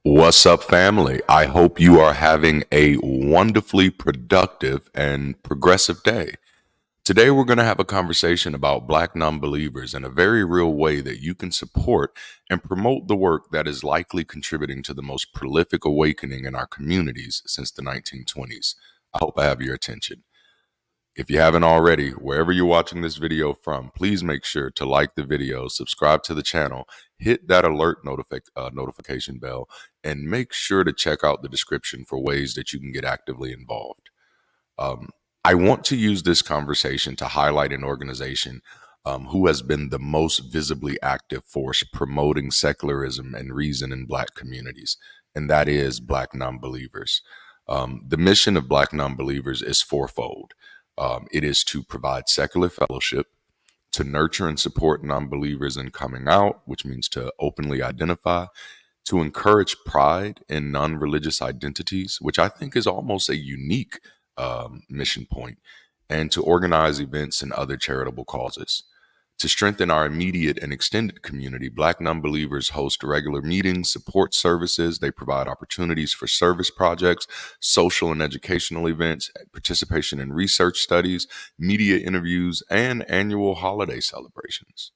What's up, family? I hope you are having a wonderfully productive and progressive day. Today, we're going to have a conversation about Black nonbelievers in a very real way that you can support and promote the work that is likely contributing to the most prolific awakening in our communities since the 1920s. I hope I have your attention. If you haven't already, wherever you're watching this video from, please make sure to like the video, subscribe to the channel, hit that alert notification bell, and make sure to check out the description for ways that you can get actively involved. Um, I want to use this conversation to highlight an organization who has been the most visibly active force promoting secularism and reason in Black communities, and that is Black Nonbelievers. The mission of Black Nonbelievers is fourfold. It is to provide secular fellowship, to nurture and support nonbelievers in coming out, which means to openly identify, to encourage pride in non-religious identities, which I think is almost a unique mission point, and to organize events and other charitable causes. To strengthen our immediate and extended community, Black nonbelievers host regular meetings, support services. They provide opportunities for service projects, social and educational events, participation in research studies, media interviews, and annual holiday celebrations.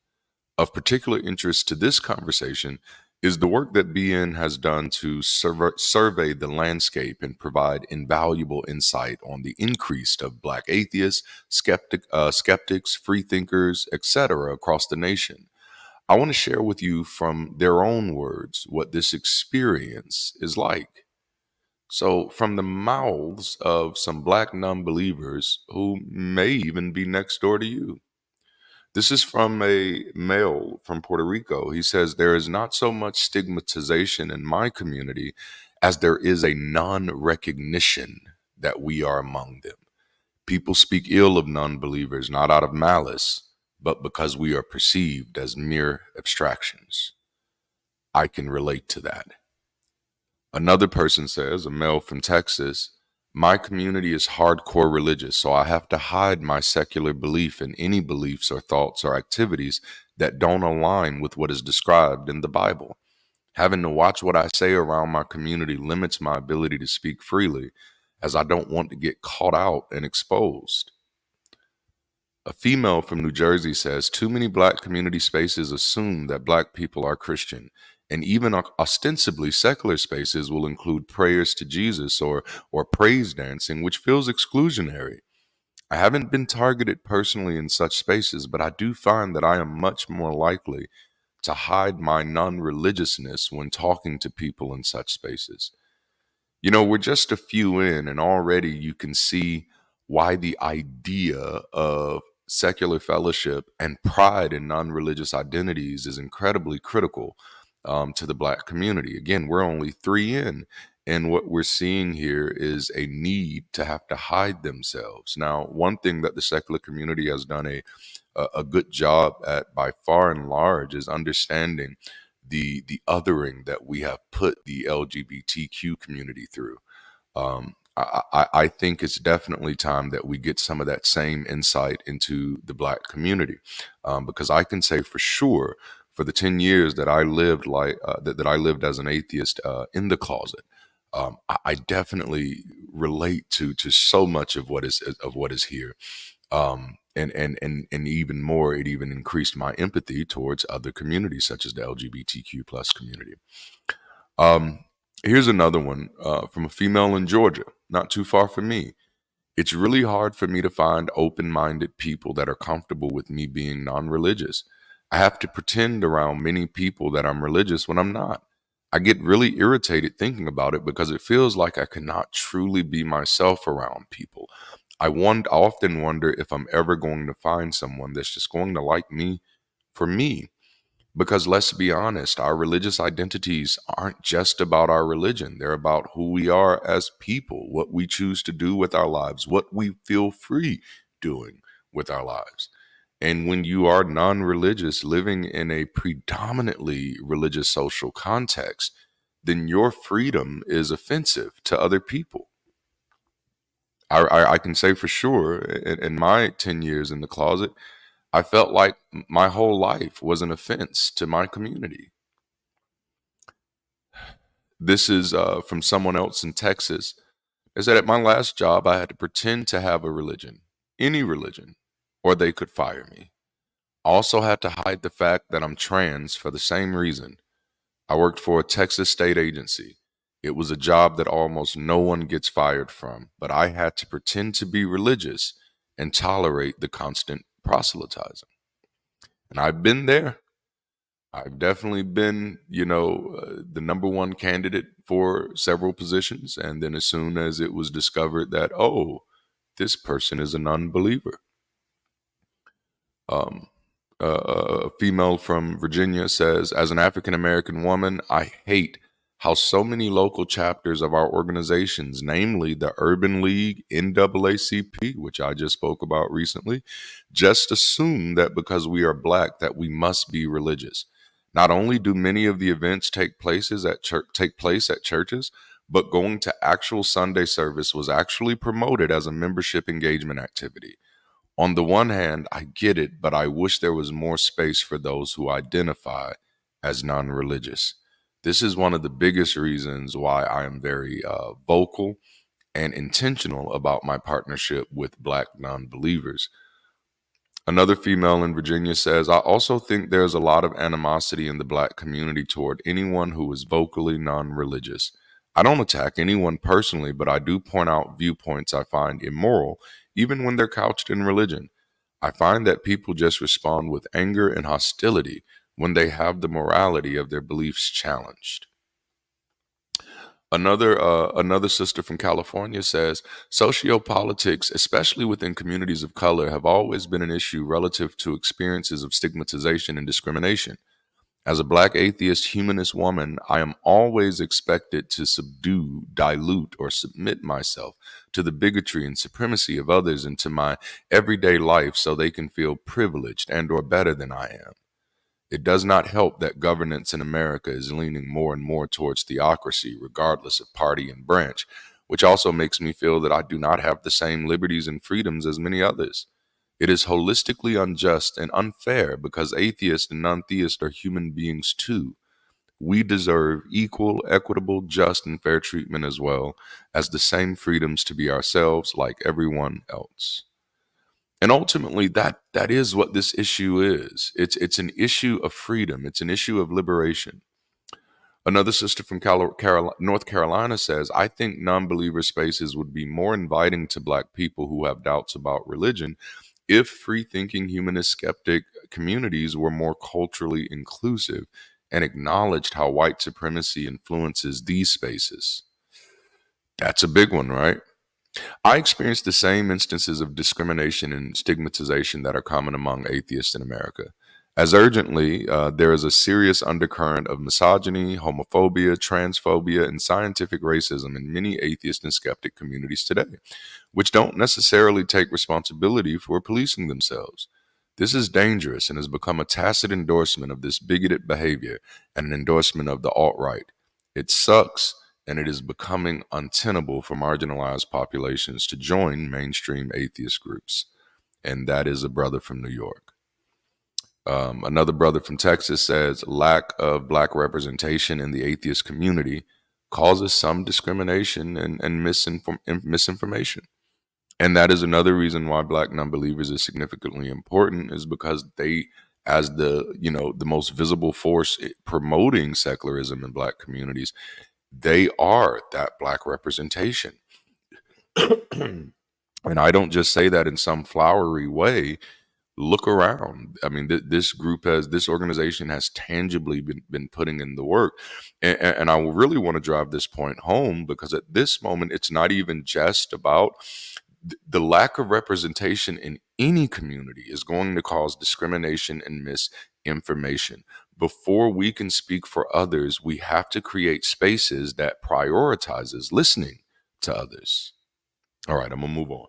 Of particular interest to this conversation is the work that BN has done to survey the landscape and provide invaluable insight on the increase of Black atheists, skeptics, freethinkers, etc. across the nation. I want to share with you from their own words what this experience is like. So, from the mouths of some Black nonbelievers who may even be next door to you. This is from a male from Puerto Rico. He says, there is not so much stigmatization in my community as there is a non recognition that we are among them. People speak ill of non believers not out of malice, but because we are perceived as mere abstractions. I can relate to that. Another person says, a male from Texas, my community is hardcore religious, so I have to hide my secular belief in any beliefs or thoughts or activities that don't align with what is described in the Bible. Having to watch what I say around my community limits my ability to speak freely, as I don't want to get caught out and exposed. A female from New Jersey says too many Black community spaces assume that Black people are Christian, and even ostensibly secular spaces will include prayers to Jesus or praise dancing, which feels exclusionary. I haven't been targeted personally in such spaces, but I do find that I am much more likely to hide my non-religiousness when talking to people in such spaces. You know, we're just a few in, and already you can see why the idea of secular fellowship and pride in non religious identities is incredibly critical to the Black community. Again, we're only three in, and what we're seeing here is a need to have to hide themselves. Now, one thing that the secular community has done a good job at by far and large is understanding the othering that we have put the LGBTQ community through. I think it's definitely time that we get some of that same insight into the Black community, because I can say for sure, for the 10 years that I lived that I lived as an atheist in the closet, I definitely relate to so much of what is here. And even more, it even increased my empathy towards other communities such as the LGBTQ plus community. Um, Here's another one from a female in Georgia, not too far from me. It's really hard for me to find open-minded people that are comfortable with me being non-religious. I have to pretend around many people that I'm religious when I'm not. I get really irritated thinking about it because it feels like I cannot truly be myself around people. I often wonder if I'm ever going to find someone that's just going to like me for me. Because let's be honest, our religious identities aren't just about our religion. They're about who we are as people, what we choose to do with our lives, what we feel free doing with our lives. And when you are non religious, living in a predominantly religious social context, then your freedom is offensive to other people. I can say for sure, in my 10 years in the closet, I felt like my whole life was an offense to my community. This is from someone else in Texas. They said, at my last job, I had to pretend to have a religion, any religion, or they could fire me. I also had to hide the fact that I'm trans for the same reason. I worked for a Texas state agency. It was a job that almost no one gets fired from, but I had to pretend to be religious and tolerate the constant proselytizing. And I've been there. I've definitely been, the number one candidate for several positions. And then as soon as it was discovered that, oh, this person is a non-believer, um, a female from Virginia says, as an African American woman, I hate how so many local chapters of our organizations, namely the Urban League, NAACP, which I just spoke about recently, just assume that because we are black that we must be religious. Not only do many of the events take place at churches, but going to actual Sunday service was actually promoted as a membership engagement activity. On the one hand, I get it, but I wish there was more space for those who identify as non religious. This is one of the biggest reasons why I am very vocal and intentional about my partnership with Black non-believers. Another female in Virginia says, I also think there's a lot of animosity in the Black community toward anyone who is vocally non religious. I don't attack anyone personally, but I do point out viewpoints I find immoral, even when they're couched in religion. I find that people just respond with anger and hostility when they have the morality of their beliefs challenged. Another sister from California says sociopolitics, especially within communities of color, have always been an issue relative to experiences of stigmatization and discrimination. As a black atheist humanist woman, I am always expected to subdue, dilute, or submit myself to the bigotry and supremacy of others into my everyday life so they can feel privileged and or better than I am. It does not help that governance in America is leaning more and more towards theocracy, regardless of party and branch, which also makes me feel that I do not have the same liberties and freedoms as many others. It is holistically unjust and unfair because atheists and non theists are human beings too. We deserve equal, equitable, just, and fair treatment as well as the same freedoms to be ourselves like everyone else. And ultimately, that is what this issue is. It's an issue of freedom. It's an issue of liberation. Another sister from North Carolina says, I think non-believer spaces would be more inviting to Black people who have doubts about religion if free-thinking humanist skeptic communities were more culturally inclusive and acknowledged how white supremacy influences these spaces. That's a big one, right? I experienced the same instances of discrimination and stigmatization that are common among atheists in America. As urgently, there is a serious undercurrent of misogyny, homophobia, transphobia, and scientific racism in many atheist and skeptic communities today, which don't necessarily take responsibility for policing themselves. This is dangerous and has become a tacit endorsement of this bigoted behavior and an endorsement of the alt-right. It sucks, and it is becoming untenable for marginalized populations to join mainstream atheist groups. And that is a brother from New York. Another brother from Texas says lack of Black representation in the atheist community causes some discrimination and misinformation. And that is another reason why Black nonbelievers is significantly important, is because they, as the most visible force promoting secularism in Black communities, they are that Black representation. And I don't just say that in some flowery way. Look around. I mean, this organization has tangibly been putting in the work. And I really want to drive this point home because at this moment, it's not even just about the lack of representation in any community is going to cause discrimination and misinformation. Before we can speak for others, we have to create spaces that prioritizes listening to others. All right, I'm gonna move on.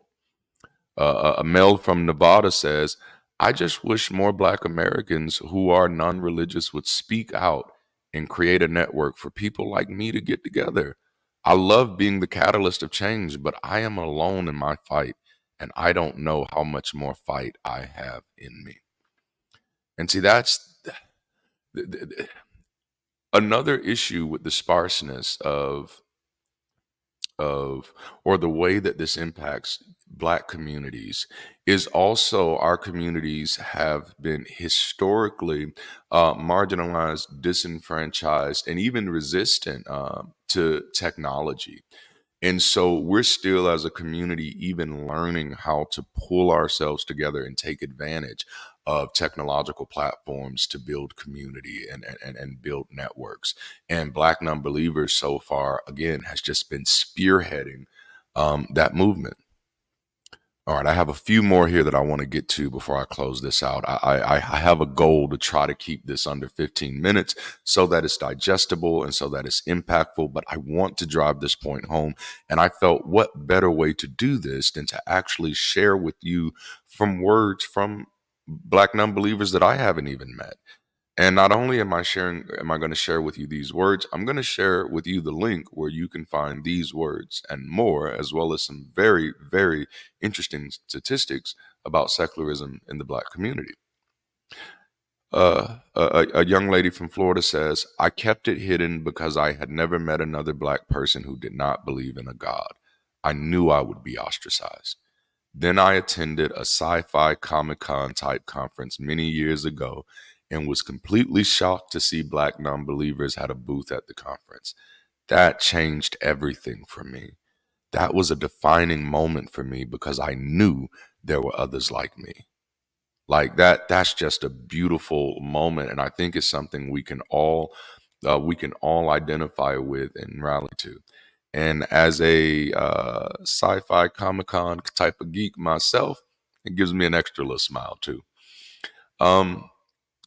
A male from Nevada says, I just wish more Black Americans who are non religious would speak out and create a network for people like me to get together. I love being the catalyst of change, but I am alone in my fight, and I don't know how much more fight I have in me. And see, that's Another issue with the sparseness of or the way that this impacts Black communities is also our communities have been historically marginalized, disenfranchised, and even resistant to technology. And so we're still, as a community, even learning how to pull ourselves together and take advantage of technological platforms to build community and build networks. And Black Nonbelievers so far, again, has just been spearheading that movement. All right, I have a few more here that I want to get to before I close this out. I have a goal to try to keep this under 15 minutes so that it's digestible and so that it's impactful, but I want to drive this point home. And I felt what better way to do this than to actually share with you from words from Black nonbelievers that I haven't even met. And not only am I going to share with you these words, I'm going to share with you the link where you can find these words and more, as well as some very, very interesting statistics about secularism in the Black community. A young lady from Florida says, I kept it hidden because I had never met another Black person who did not believe in a God. I knew I would be ostracized. Then I attended a sci-fi Comic-Con type conference many years ago and was completely shocked to see Black nonbelievers had a booth at the conference. That changed everything for me. That was a defining moment for me because I knew there were others like me. Like that's just a beautiful moment, and I think it's something we can all identify with and rally to. And as a sci-fi Comic-Con type of geek myself, it gives me an extra little smile too. Um,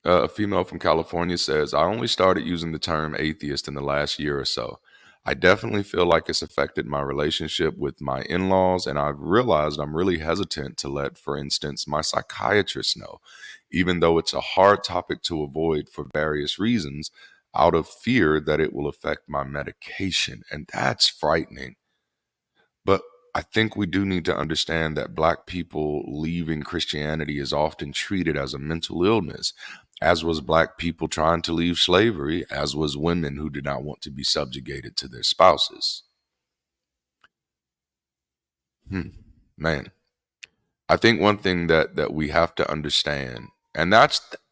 a female from California says, I only started using the term atheist in the last year or so. I definitely feel like it's affected my relationship with my in laws, and I've realized I'm really hesitant to let, for instance, my psychiatrist know, even though it's a hard topic to avoid for various reasons, out of fear that it will affect my medication. And that's frightening. But I think we do need to understand that Black people leaving Christianity is often treated as a mental illness, as was Black people trying to leave slavery, as was women who did not want to be subjugated to their spouses. Hmm. Man, I think one thing that we have to understand, and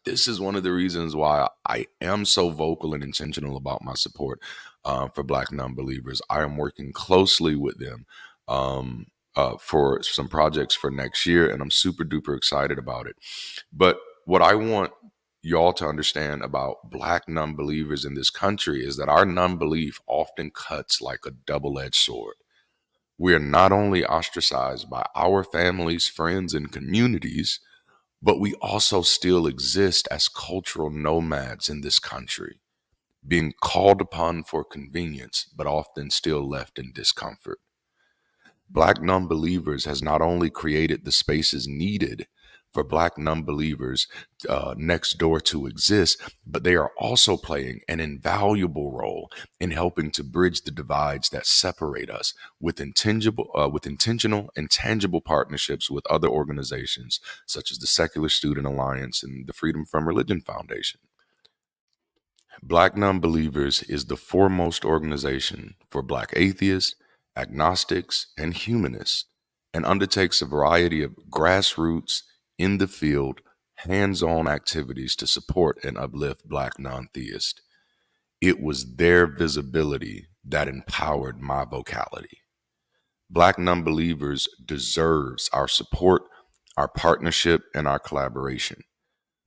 this is one of the reasons why I am so vocal and intentional about my support for Black nonbelievers. I am working closely with them for some projects for next year, and I'm super duper excited about it. But what I want y'all to understand about Black nonbelievers in this country is that our nonbelief often cuts like a double-edged sword. We are not only ostracized by our families, friends, and communities, but we also still exist as cultural nomads in this country, being called upon for convenience, but often still left in discomfort. Black nonbelievers has not only created the spaces needed for Black nonbelievers next door to exist, but they are also playing an invaluable role in helping to bridge the divides that separate us with intentional and tangible partnerships with other organizations such as the Secular Student Alliance and the Freedom from Religion Foundation. Black Nonbelievers is the foremost organization for Black atheists, agnostics, and humanists, and undertakes a variety of grassroots, in the field, hands on activities to support and uplift Black non theists. It was their visibility that empowered my vocality. Black Nonbelievers deserves our support, our partnership, and our collaboration.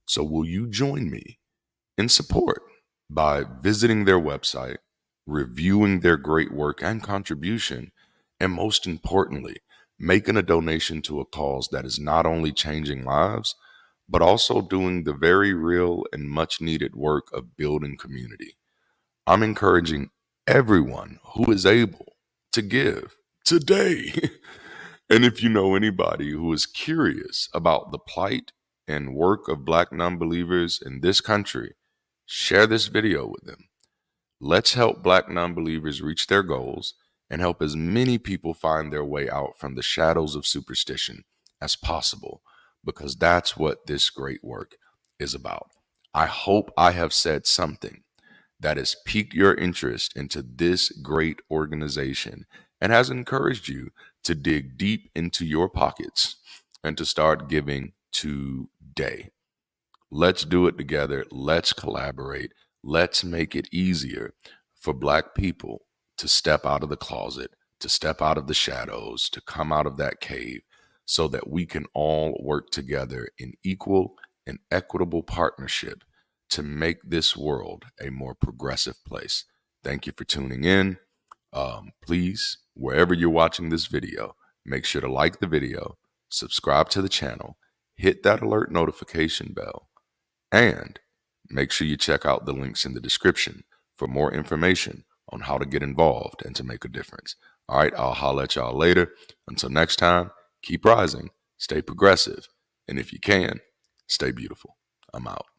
So, will you join me in support by visiting their website, reviewing their great work and contribution, and most importantly, making a donation to a cause that is not only changing lives, but also doing the very real and much needed work of building community? I'm encouraging everyone who is able to give today. And if you know anybody who is curious about the plight and work of Black nonbelievers in this country, share this video with them. Let's help Black nonbelievers reach their goals and help as many people find their way out from the shadows of superstition as possible, because that's what this great work is about. I hope I have said something that has piqued your interest into this great organization and has encouraged you to dig deep into your pockets and to start giving today. Let's do it together. Let's collaborate. Let's make it easier for Black people to step out of the closet, to step out of the shadows, to come out of that cave so that we can all work together in equal and equitable partnership to make this world a more progressive place. Thank you for tuning in. Please, wherever you're watching this video, make sure to like the video, subscribe to the channel, hit that alert notification bell, and make sure you check out the links in the description for more information on how to get involved and to make a difference. All right, I'll holler at y'all later. Until next time, keep rising, stay progressive, and if you can, stay beautiful. I'm out.